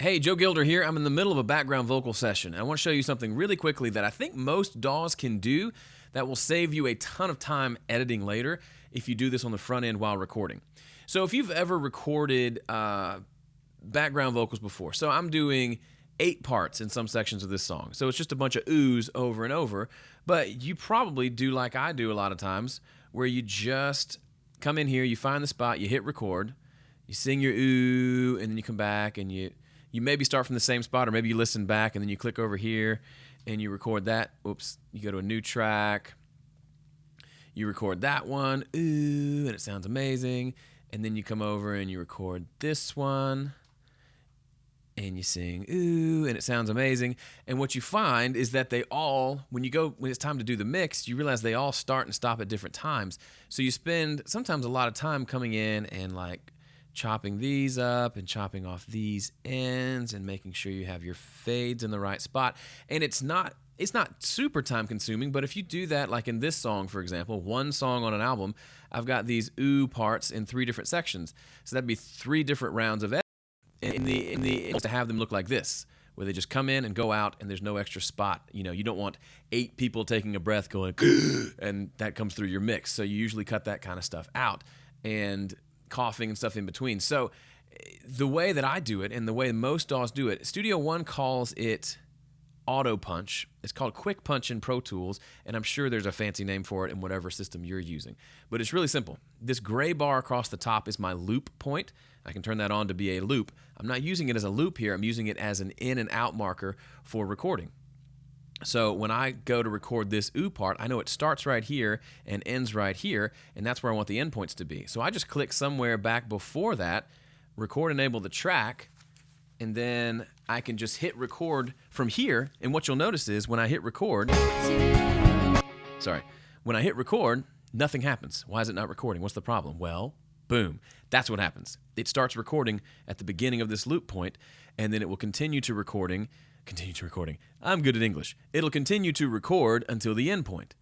Hey, Joe Gilder here. I'm in the middle of a background vocal session. I want to show you something really quickly that I think most DAWs can do that will save you a ton of time editing later if you do this on the front end while recording. So if you've ever recorded background vocals before, so I'm doing 8 parts in some sections of this song. So it's just a bunch of oohs over and over, but you probably do like I do a lot of times, where you just come in here, you find the spot, you hit record, you sing your ooh, and then you come back and you maybe start from the same spot, or maybe you listen back and then you click over here and you record that. Oops, you go to a new track, you record that one, ooh, and it sounds amazing. And then you come over and you record this one and you sing ooh, and it sounds amazing. And what you find is that they all, when it's time to do the mix, you realize they all start and stop at different times. So you spend sometimes a lot of time coming in and like chopping these up and chopping off these ends and making sure you have your fades in the right spot. And it's not super time consuming, but if you do that, like in this song, for example, one song on an album, I've got these ooh parts in 3 different sections. So that'd be 3 different rounds of edit. In the to have them look like this, where they just come in and go out and there's no extra spot. You know, you don't want 8 people taking a breath going and that comes through your mix. So you usually cut that kind of stuff out, and coughing and stuff in between. So the way that I do it and the way most DAWs do it, Studio One calls it auto punch. It's called quick punch in Pro Tools, and I'm sure there's a fancy name for it in whatever system you're using. But it's really simple. This gray bar across the top is my loop point. I can turn that on to be a loop. I'm not using it as a loop here. I'm using it as an in and out marker for recording. So when I go to record this ooh part, I know it starts right here and ends right here, and that's where I want the endpoints to be. So I just click somewhere back before that, record enable the track, and then I can just hit record from here. And what you'll notice is when I hit record, nothing happens. Why is it not recording? What's the problem? Well, boom, that's what happens. It starts recording at the beginning of this loop point, and then it will continue to recording. I'm good at English. It'll continue to record until the end point.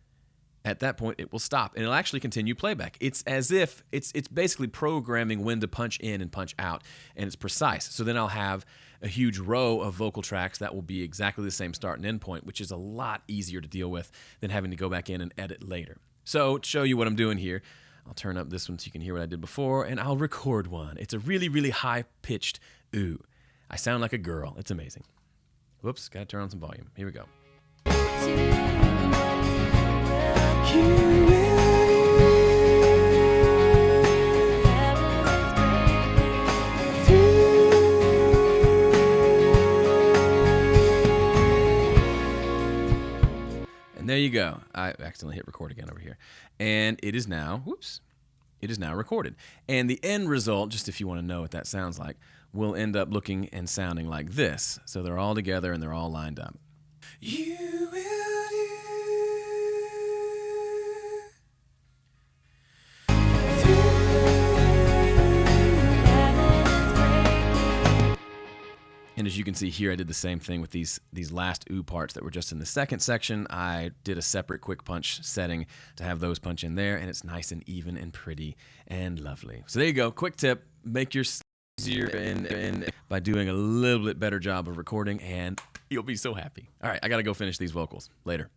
At that point, it will stop, and it'll actually continue playback. It's as if it's basically programming when to punch in and punch out, and it's precise. So then I'll have a huge row of vocal tracks that will be exactly the same start and end point, which is a lot easier to deal with than having to go back in and edit later. So to show you what I'm doing here, I'll turn up this one so you can hear what I did before, and I'll record one. It's a really, really high-pitched ooh. I sound like a girl. It's amazing. Whoops, gotta turn on some volume. Here we go. And there you go. I accidentally hit record again over here. And it is now, it is now recorded. And the end result, just if you want to know what that sounds like, will end up looking and sounding like this. So they're all together and they're all lined up. You will do. And as you can see here, I did the same thing with these last ooh parts that were just in the second section. I did a separate quick punch setting to have those punch in there, and it's nice and even and pretty and lovely. So there you go. Quick tip: make your easier and by doing a little bit better job of recording, and you'll be so happy. All right, I gotta go finish these vocals. Later.